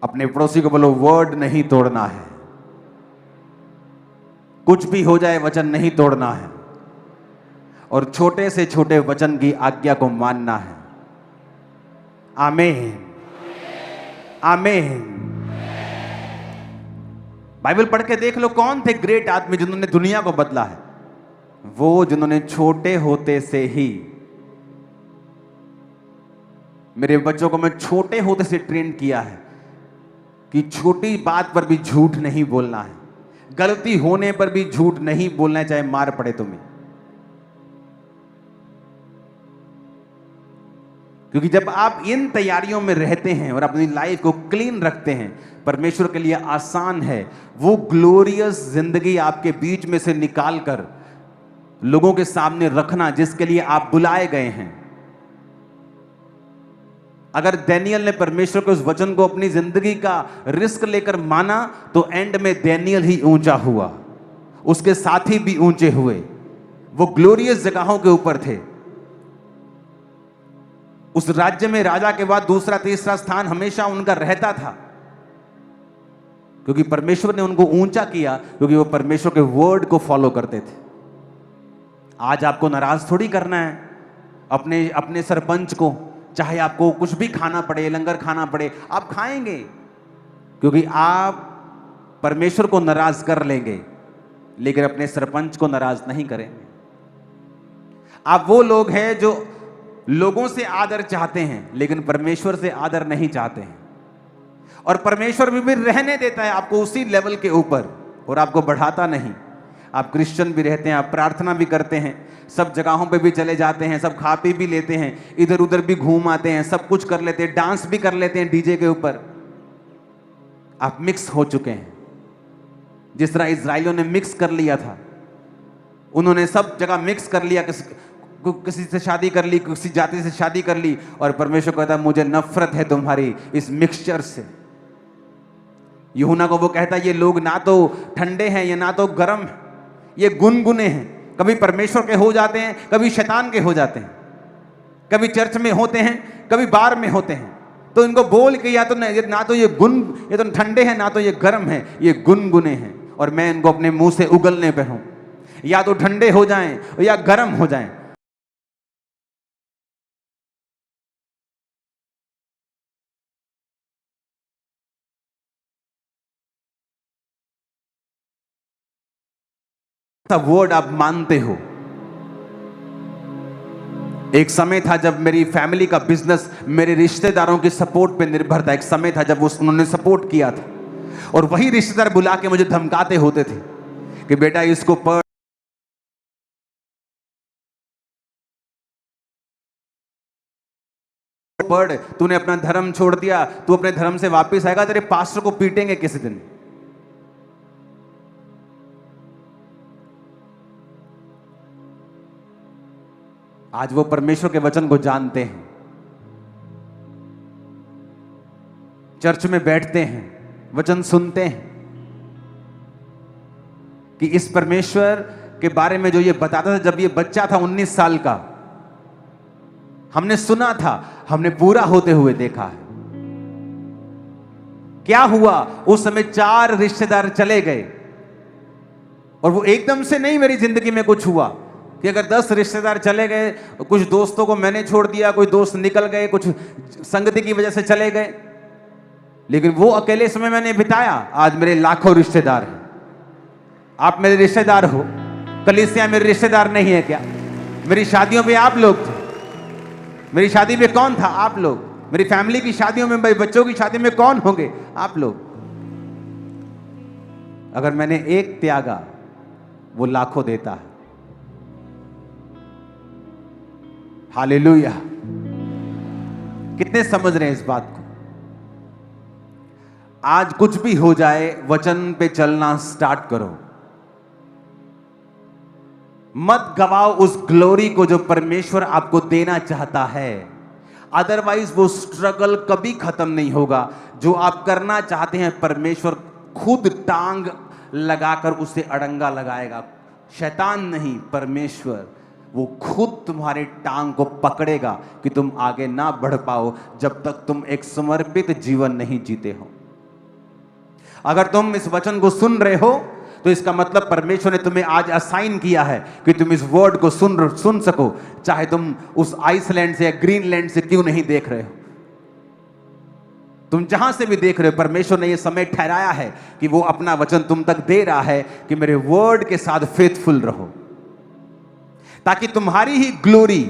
अपने पड़ोसी को बोलो, वर्ड नहीं तोड़ना है, कुछ भी हो जाए वचन नहीं तोड़ना है, और छोटे से छोटे वचन की आज्ञा को मानना है। आमीन, आमीन। बाइबल पढ़ के देख लो, कौन थे ग्रेट आदमी जिन्होंने दुनिया को बदला है? वो जिन्होंने छोटे होते से ही, मेरे बच्चों को मैं छोटे होते से ट्रेन किया है कि छोटी बात पर भी झूठ नहीं बोलना है, गलती होने पर भी झूठ नहीं बोलना है, चाहे मार पड़े तुम्हें। क्योंकि जब आप इन तैयारियों में रहते हैं और अपनी लाइफ को क्लीन रखते हैं, परमेश्वर के लिए आसान है वो ग्लोरियस जिंदगी आपके बीच में से निकालकर लोगों के सामने रखना जिसके लिए आप बुलाए गए हैं। अगर डैनियल ने परमेश्वर के उस वचन को अपनी जिंदगी का रिस्क लेकर माना तो एंड में डैनियल ही ऊंचा हुआ, उसके साथी भी ऊंचे हुए, वो ग्लोरियस जगहों के ऊपर थे। उस राज्य में राजा के बाद दूसरा तीसरा स्थान हमेशा उनका रहता था, क्योंकि परमेश्वर ने उनको ऊंचा किया, क्योंकि वो परमेश्वर के वर्ड को फॉलो करते थे। आज आपको नाराज थोड़ी करना है अपने अपने सरपंच को, चाहे आपको कुछ भी खाना पड़े, लंगर खाना पड़े, आप खाएंगे, क्योंकि आप परमेश्वर को नाराज कर लेंगे लेकिन अपने सरपंच को नाराज नहीं करेंगे। आप वो लोग हैं जो लोगों से आदर चाहते हैं लेकिन परमेश्वर से आदर नहीं चाहते हैं, और परमेश्वर भी रहने देता है आपको उसी लेवल के ऊपर और आपको बढ़ाता नहीं। आप क्रिश्चियन भी रहते हैं, आप प्रार्थना भी करते हैं, सब जगहों पे भी चले जाते हैं, सब खा पी भी लेते हैं, इधर उधर भी घूम आते हैं, सब कुछ कर लेते हैं, डांस भी कर लेते हैं डीजे के ऊपर। आप मिक्स हो चुके हैं, जिस तरह इजराइलियों ने मिक्स कर लिया था। उन्होंने सब जगह मिक्स कर लिया, किसी से शादी कर ली, किसी जाति से शादी कर ली, और परमेश्वर कहता है मुझे नफरत है तुम्हारी इस मिक्सचर से। यूहन्ना को वो कहता है ये लोग ना तो ठंडे हैं ये ना तो गर्म है, ये गुनगुने हैं, कभी परमेश्वर के हो जाते हैं, कभी शैतान के हो जाते हैं, कभी चर्च में होते हैं, कभी बार में होते हैं। तो इनको बोल के या तो ना तो ये तो ठंडे हैं ना तो ये गर्म है, ये गुनगुने हैं, और मैं इनको अपने मुंह से उगलने पे हूं, या तो ठंडे हो जाएं या गर्म हो जाएं। वर्ड आप मानते हो। एक समय था जब मेरी फैमिली का बिजनेस मेरे रिश्तेदारों की सपोर्ट पे निर्भर था। एक समय था जब उन्होंने सपोर्ट किया था, और वही रिश्तेदार बुला के मुझे धमकाते होते थे कि बेटा इसको पढ़, तूने अपना धर्म छोड़ दिया, तू अपने धर्म से वापस आएगा, तेरे पास्टर को पीटेंगे किसी दिन। आज वो परमेश्वर के वचन को जानते हैं, चर्च में बैठते हैं, वचन सुनते हैं कि इस परमेश्वर के बारे में जो ये बताता था। जब ये बच्चा था 19 साल का, हमने सुना था, हमने पूरा होते हुए देखा है। क्या हुआ उस समय? 4 रिश्तेदार चले गए, और वो एकदम से नहीं मेरी जिंदगी में कुछ हुआ कि अगर 10 रिश्तेदार चले गए, कुछ दोस्तों को मैंने छोड़ दिया, कोई दोस्त निकल गए, कुछ संगति की वजह से चले गए, लेकिन वो अकेले समय मैंने बिताया। आज मेरे लाखों रिश्तेदार हैं। आप मेरे रिश्तेदार हो, कलीसिया मेरे रिश्तेदार नहीं है क्या? मेरी शादियों में आप लोग थे, मेरी शादी में कौन था? आप लोग। मेरी फैमिली की शादियों में, मेरे बच्चों की शादी में कौन होंगे? आप लोग। अगर मैंने एक त्यागा, वो लाखों देता है। हालेलुया। कितने समझ रहे हैं इस बात को? आज कुछ भी हो जाए, वचन पे चलना स्टार्ट करो। मत गवाओ उस ग्लोरी को जो परमेश्वर आपको देना चाहता है। अदरवाइज वो स्ट्रगल कभी खत्म नहीं होगा। जो आप करना चाहते हैं, परमेश्वर खुद टांग लगाकर उसे अड़ंगा लगाएगा। शैतान नहीं, परमेश्वर वो खुद तुम्हारे टांग को पकड़ेगा कि तुम आगे ना बढ़ पाओ, जब तक तुम एक समर्पित जीवन नहीं जीते हो। अगर तुम इस वचन को सुन रहे हो, तो इसका मतलब परमेश्वर ने तुम्हें आज असाइन किया है कि तुम इस वर्ड को सुन सको, चाहे तुम उस आइसलैंड से या ग्रीनलैंड से क्यों नहीं देख रहे हो। तुम जहां से भी देख रहे हो, परमेश्वर ने यह समय ठहराया है कि वो अपना वचन तुम तक दे रहा है कि मेरे वर्ड के साथ फेथफुल रहो, ताकि तुम्हारी ही ग्लोरी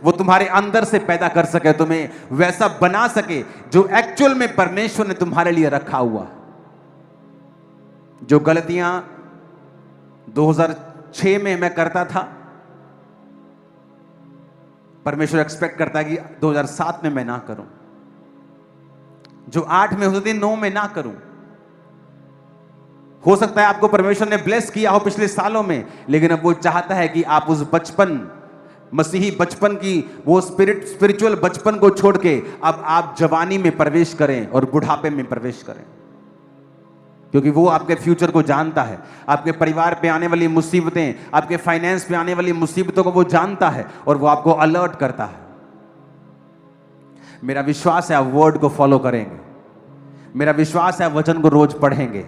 वो तुम्हारे अंदर से पैदा कर सके, तुम्हें वैसा बना सके जो एक्चुअल में परमेश्वर ने तुम्हारे लिए रखा हुआ। जो गलतियां 2006 में मैं करता था, परमेश्वर एक्सपेक्ट करता है कि 2007 में मैं ना करूं। जो 8 में होती थी, 9 में ना करूं। हो सकता है आपको परमेश्वर ने ब्लेस किया हो पिछले सालों में, लेकिन अब वो चाहता है कि आप उस बचपन, मसीही बचपन की वो स्पिरिचुअल बचपन को छोड़ के अब आप जवानी में प्रवेश करें और बुढ़ापे में प्रवेश करें, क्योंकि वो आपके फ्यूचर को जानता है। आपके परिवार पे आने वाली मुसीबतें, आपके फाइनेंस पे आने वाली मुसीबतों को वो जानता है और वो आपको अलर्ट करता है। मेरा विश्वास है आप वर्ड को फॉलो करेंगे। मेरा विश्वास है आप वचन को रोज पढ़ेंगे।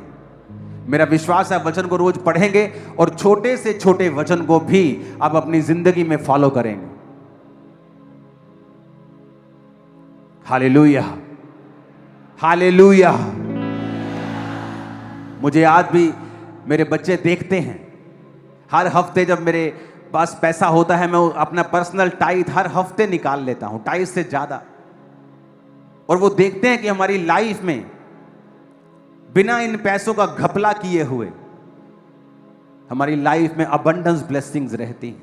मेरा विश्वास है आप वचन को रोज पढ़ेंगे और छोटे से छोटे वचन को भी आप अपनी जिंदगी में फॉलो करेंगे। Hallelujah, hallelujah. मुझे आज भी मेरे बच्चे देखते हैं। हर हफ्ते जब मेरे पास पैसा होता है, मैं अपना पर्सनल टाइथ हर हफ्ते निकाल लेता हूं, टाइथ से ज्यादा। और वो देखते हैं कि हमारी लाइफ में बिना इन पैसों का घपला किए हुए हमारी लाइफ में अबंडेंस ब्लेसिंग्स रहती हैं।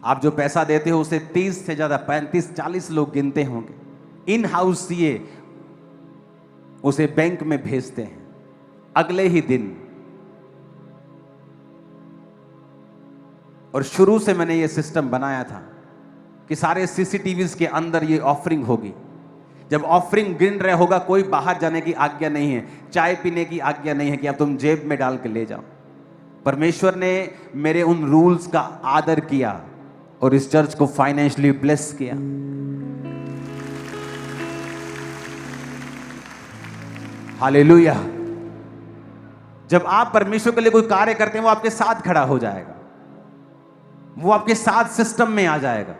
आप जो पैसा देते हो उसे 30 से ज्यादा 35-40 लोग गिनते होंगे। इन हाउस सीए उसे बैंक में भेजते हैं अगले ही दिन। और शुरू से मैंने ये सिस्टम बनाया था कि सारे सीसीटीवीज के अंदर ये ऑफरिंग होगी। जब ऑफरिंग गिन रहे होगा, कोई बाहर जाने की आज्ञा नहीं है, चाय पीने की आज्ञा नहीं है कि अब तुम जेब में डाल के ले जाओ। परमेश्वर ने मेरे उन रूल्स का आदर किया और इस चर्च को फाइनेंशियली ब्लेस किया। हालेलुया। जब आप परमेश्वर के लिए कोई कार्य करते हैं, वो आपके साथ खड़ा हो जाएगा, वो आपके साथ सिस्टम में आ जाएगा,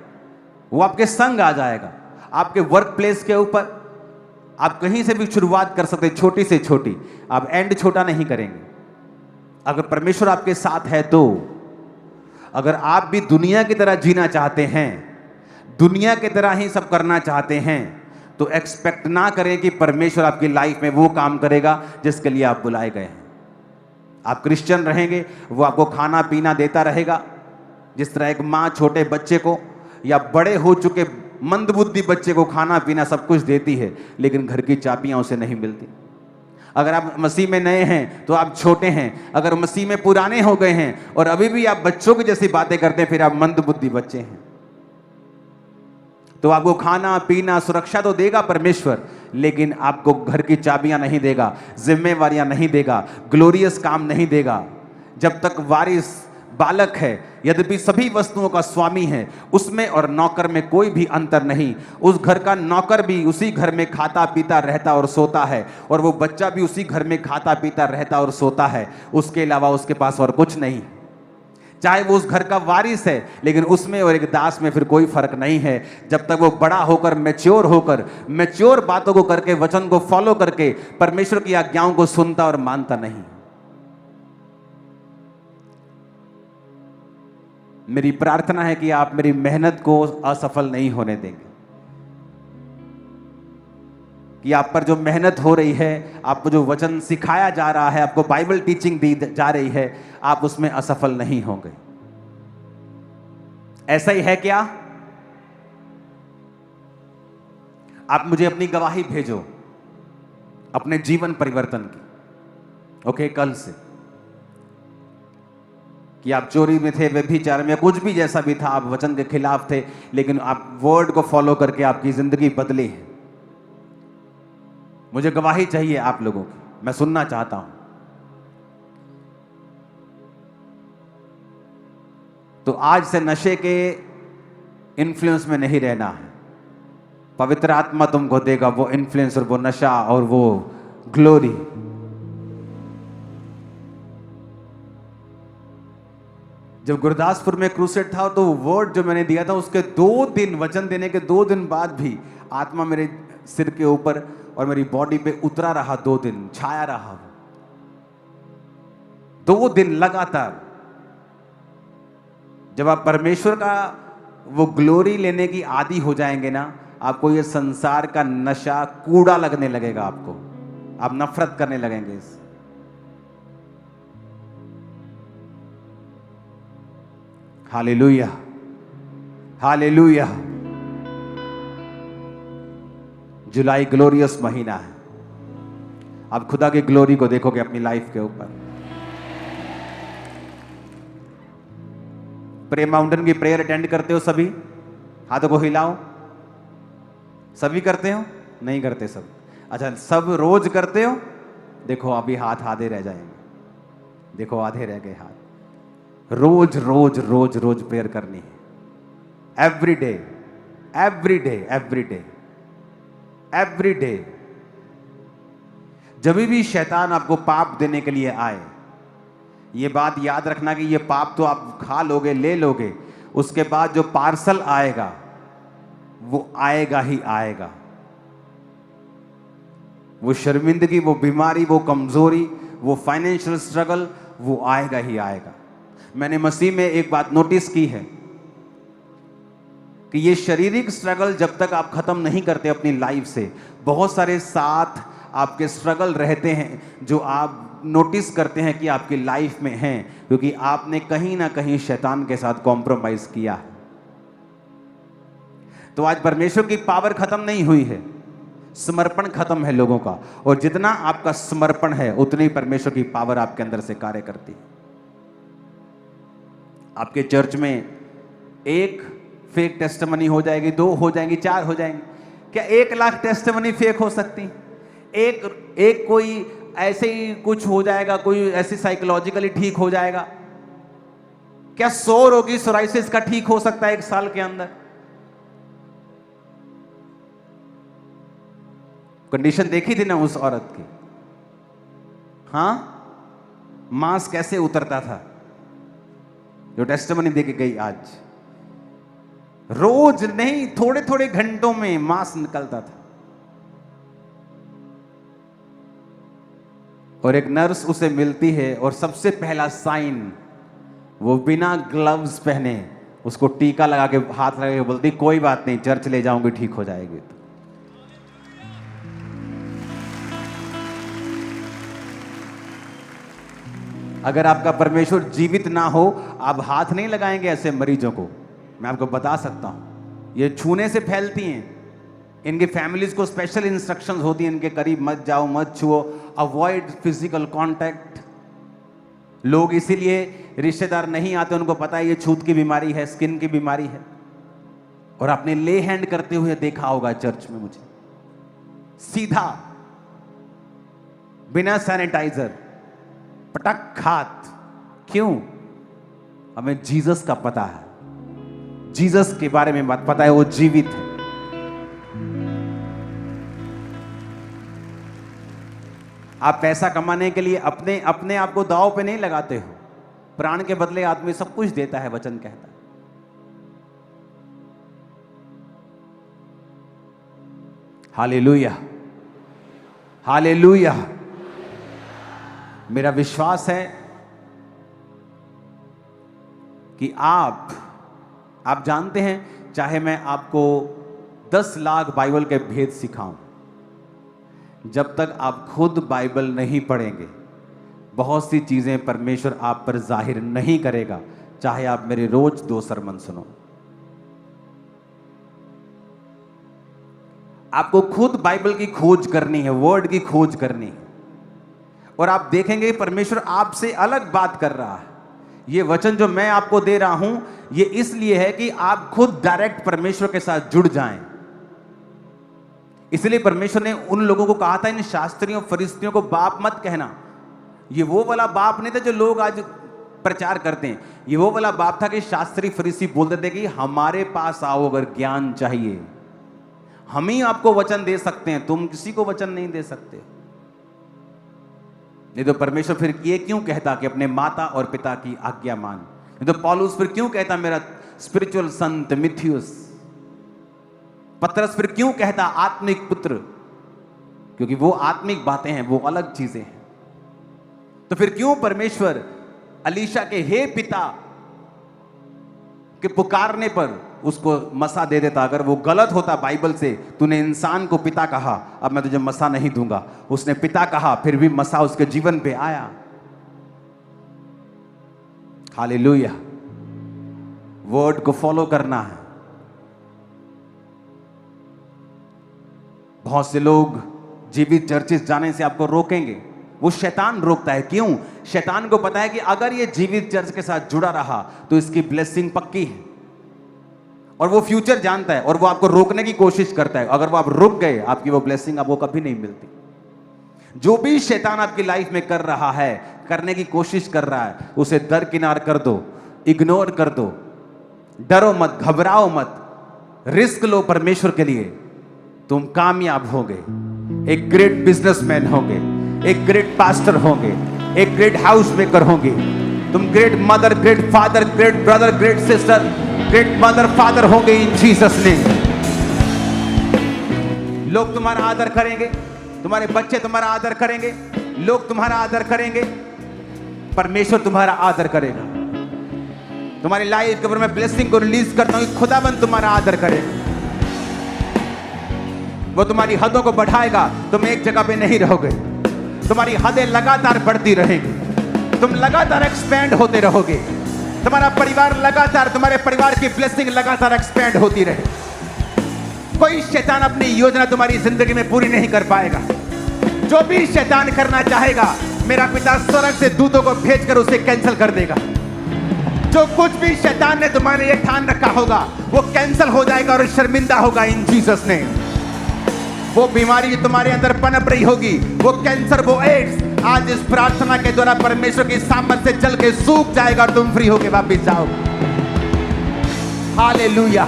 वो आपके संग आ जाएगा। आपके वर्क प्लेस के ऊपर आप कहीं से भी शुरुआत कर सकते हैं, छोटी से छोटी। आप एंड छोटा नहीं करेंगे अगर परमेश्वर आपके साथ है तो। अगर आप भी दुनिया की तरह जीना चाहते हैं, दुनिया की तरह ही सब करना चाहते हैं, तो एक्सपेक्ट ना करें कि परमेश्वर आपकी लाइफ में वो काम करेगा जिसके लिए आप बुलाए गए हैं। आप क्रिश्चियन रहेंगे, वो आपको खाना पीना देता रहेगा, जिस तरह एक माँ छोटे बच्चे को या बड़े हो चुके मंदबुद्धि बच्चे को खाना पीना सब कुछ देती है, लेकिन घर की चाबियां उसे नहीं मिलती। अगर आप मसीह में नए हैं तो आप छोटे हैं। अगर मसीह में पुराने हो गए हैं और अभी भी आप बच्चों की जैसी बातें करते हैं, फिर आप मंदबुद्धि बच्चे हैं। तो आपको खाना पीना सुरक्षा तो देगा परमेश्वर, लेकिन आपको घर की चाबियां नहीं देगा, जिम्मेवारियां नहीं देगा, ग्लोरियस काम नहीं देगा। जब तक वारिस बालक है, यद्यपि सभी वस्तुओं का स्वामी है, उसमें और नौकर में कोई भी अंतर नहीं। उस घर का नौकर भी उसी घर में खाता पीता रहता और सोता है, और वो बच्चा भी उसी घर में खाता पीता रहता और सोता है। उसके अलावा उसके पास और कुछ नहीं। चाहे वो उस घर का वारिस है, लेकिन उसमें और एक दास में फिर कोई फर्क नहीं है, जब तक वो बड़ा होकर मैच्योर बातों को करके, वचन को फॉलो करके परमेश्वर की आज्ञाओं को सुनता और मानता नहीं। मेरी प्रार्थना है कि आप मेरी मेहनत को असफल नहीं होने देंगे। कि आप पर जो मेहनत हो रही है, आपको जो वचन सिखाया जा रहा है, आपको बाइबल टीचिंग दी जा रही है, आप उसमें असफल नहीं होंगे। ऐसा ही है क्या? आप मुझे अपनी गवाही भेजो अपने जीवन परिवर्तन की, ओके, कल से, कि आप चोरी में थे, व्यभिचार में, कुछ भी जैसा भी था, आप वचन के खिलाफ थे, लेकिन आप वर्ड को फॉलो करके आपकी जिंदगी बदली है। मुझे गवाही चाहिए आप लोगों की, मैं सुनना चाहता हूं। तो आज से नशे के इन्फ्लुएंस में नहीं रहना है। पवित्र आत्मा तुमको देगा वो इन्फ्लुएंस और वो नशा और वो ग्लोरी। जब गुरदासपुर में क्रूसेड था तो वर्ड जो मैंने दिया था उसके 2 दिन, वचन देने के 2 दिन बाद भी आत्मा मेरे सिर के ऊपर और मेरी बॉडी पे उतरा रहा, 2 दिन छाया रहा, 2 दिन लगातार। जब आप परमेश्वर का वो ग्लोरी लेने की आदी हो जाएंगे ना, आपको ये संसार का नशा कूड़ा लगने लगेगा, आपको आप नफरत करने लगेंगे इस। Hallelujah, hallelujah. जुलाई ग्लोरियस महीना है। आप खुदा की ग्लोरी को देखोगे अपनी लाइफ के ऊपर। प्रे माउंटेन की प्रेयर अटेंड करते हो सभी? हाथों को हिलाओ। सभी करते हो? नहीं करते सब। अच्छा, सब रोज करते हो? देखो अभी हाथ आधे रह जाएंगे, देखो आधे रह गए हाथ। रोज रोज रोज रोज प्रेयर करनी है, every day, every day, every day, every day. जब भी शैतान आपको पाप देने के लिए आए, ये बात याद रखना कि ये पाप तो आप खा लोगे, ले लोगे, उसके बाद जो पार्सल आएगा वो आएगा ही आएगा। वो शर्मिंदगी, वो बीमारी, वो कमजोरी, वो फाइनेंशियल स्ट्रगल, वो आएगा ही आएगा। मैंने मसीह में एक बात नोटिस की है कि ये शारीरिक स्ट्रगल जब तक आप खत्म नहीं करते अपनी लाइफ से, बहुत सारे साथ आपके स्ट्रगल रहते हैं जो आप नोटिस करते हैं कि आपकी लाइफ में हैं, क्योंकि आपने कहीं ना कहीं शैतान के साथ कॉम्प्रोमाइज किया है। तो आज परमेश्वर की पावर खत्म नहीं हुई है, समर्पण खत्म है लोगों का, और जितना आपका समर्पण है उतनी परमेश्वर की पावर आपके अंदर से कार्य करती है। आपके चर्च में 1 फेक टेस्टिमनी हो जाएगी, 2 हो जाएंगी, 4 हो जाएंगी। क्या 1 लाख टेस्टिमनी फेक हो सकती? एक कोई ऐसे ही कुछ हो जाएगा, कोई ऐसी साइकोलॉजिकली ठीक हो जाएगा? क्या 100 रोगी सोराइसिस का ठीक हो सकता है 1 साल के अंदर? कंडीशन देखी थी ना उस औरत की, हां, मांस कैसे उतरता था, जो टेस्टिमनी देके गई। आज रोज नहीं, थोड़े थोड़े घंटों में मांस निकलता था, और एक नर्स उसे मिलती है और सबसे पहला साइन, वो बिना ग्लव्स पहने उसको टीका लगा के, हाथ लगा के बोलती, कोई बात नहीं, चर्च ले जाऊंगी, ठीक हो जाएगी। अगर आपका परमेश्वर जीवित ना हो, आप हाथ नहीं लगाएंगे ऐसे मरीजों को, मैं आपको बता सकता हूं। ये छूने से फैलती हैं, इनके फैमिलीज को स्पेशल इंस्ट्रक्शंस होती हैं, इनके करीब मत जाओ, मत छुओ, अवॉइड फिजिकल कांटेक्ट। लोग इसीलिए रिश्तेदार नहीं आते, उनको पता है ये छूत की बीमारी है, स्किन की बीमारी है। और आपने ले हैंड करते हुए देखा होगा चर्च में मुझे, सीधा बिना सैनिटाइजर, पटक हाथ। क्यों? हमें जीसस का पता है, जीसस के बारे में बात पता है, वो जीवित है। आप पैसा कमाने के लिए अपने आप को दांव पे नहीं लगाते हो। प्राण के बदले आदमी सब कुछ देता है, वचन कहता है। Hallelujah, hallelujah. मेरा विश्वास है कि आप जानते हैं, चाहे मैं आपको 10 लाख बाइबल के भेद सिखाऊं, जब तक आप खुद बाइबल नहीं पढ़ेंगे, बहुत सी चीजें परमेश्वर आप पर जाहिर नहीं करेगा, चाहे आप मेरे रोज 2 सरमन सुनो। आपको खुद बाइबल की खोज करनी है, वर्ड की खोज करनी है, और आप देखेंगे परमेश्वर आपसे अलग बात कर रहा है। ये वचन जो मैं आपको दे रहा हूं, ये इसलिए है कि आप खुद डायरेक्ट परमेश्वर के साथ जुड़ जाएं। इसलिए परमेश्वर ने उन लोगों को कहा था, इन शास्त्रियों फरिस्तियों को बाप मत कहना। ये वो वाला बाप नहीं था जो लोग आज प्रचार करते हैं। ये वो वाला बाप था कि शास्त्री फरीसी बोलते थे कि हमारे पास आओ अगर ज्ञान चाहिए, हम ही आपको वचन दे सकते हैं, तुम किसी को वचन नहीं दे सकते। नहीं तो परमेश्वर फिर ये क्यों कहता कि अपने माता और पिता की आज्ञा मान? नहीं तो पौलुस फिर क्यों कहता मेरा स्पिरिचुअल सन तिमुथियुस? पतरस फिर क्यों कहता आत्मिक पुत्र? क्योंकि वो आत्मिक बातें हैं, वो अलग चीजें हैं। तो फिर क्यों परमेश्वर अलीशा के हे पिता के पुकारने पर उसको मसा दे देता? अगर वो गलत होता बाइबल से, तूने इंसान को पिता कहा, अब मैं तुझे मसा नहीं दूंगा। उसने पिता कहा, फिर भी मसा उसके जीवन पे आया। हालेलुया। वर्ड को फॉलो करना है। बहुत से लोग जीवित चर्चिस जाने से आपको रोकेंगे, वो शैतान रोकता है। क्यों? शैतान को पता है कि अगर ये जीवित चर्च के साथ जुड़ा रहा तो इसकी ब्लेसिंग पक्की है, और वो फ्यूचर जानता है, और वो आपको रोकने की कोशिश करता है। अगर वो आप रुक गए, आपकी वो ब्लेसिंग आपको कभी नहीं मिलती। जो भी शैतान आपकी लाइफ में कर रहा है, करने की कोशिश कर रहा है, उसे दरकिनार कर दो, इग्नोर कर दो। डरो मत, घबराओ मत, रिस्क लो परमेश्वर के लिए। तुम कामयाब होगे, एक ग्रेट बिजनेसमैन होगे, एक ग्रेट पास्टर होंगे, एक ग्रेट हाउस मेकर होंगे। तुम great mother, great father, great brother, great sister, great mother father होंगे इन जीसस नेम। लोग तुम्हारा आदर करेंगे, तुम्हारे बच्चे तुम्हारा आदर करेंगे, लोग तुम्हारा आदर करेंगे, परमेश्वर तुम्हारा आदर करेगा। तुम्हारी लाइफ के ऊपर मैं ब्लेसिंग को रिलीज करता हूं, खुदाबंद तुम्हारा आदर करेगा। वो तुम्हारी हदों को बढ़ाएगा, तुम एक जगह पे नहीं रहोगे। तुम्हारी हदें लगातार बढ़ती रहेंगी, तुम लगातार एक्सपेंड होते रहोगे। तुम्हारा परिवार लगातार, तुम्हारे परिवार की ब्लेसिंग लगातार एक्सपेंड होती रहे। कोई शैतान अपनी योजना तुम्हारी जिंदगी में पूरी नहीं कर पाएगा। जो भी शैतान करना चाहेगा, मेरा पिता स्वर्ग से दूतों को भेजकर उसे कैंसिल कर देगा। जो कुछ भी शैतान ने तुम्हारे लिए ठान रखा होगा, वो कैंसिल हो जाएगा और शर्मिंदा होगा इन जीसस ने। वो बीमारी तुम्हारे अंदर पनप रही होगी, वो कैंसर, वो एड्स, आज इस प्रार्थना के द्वारा परमेश्वर की सामर्थ से जल के सूख जाएगा और तुम फ्री होके वापस जाओगे। हालेलुया।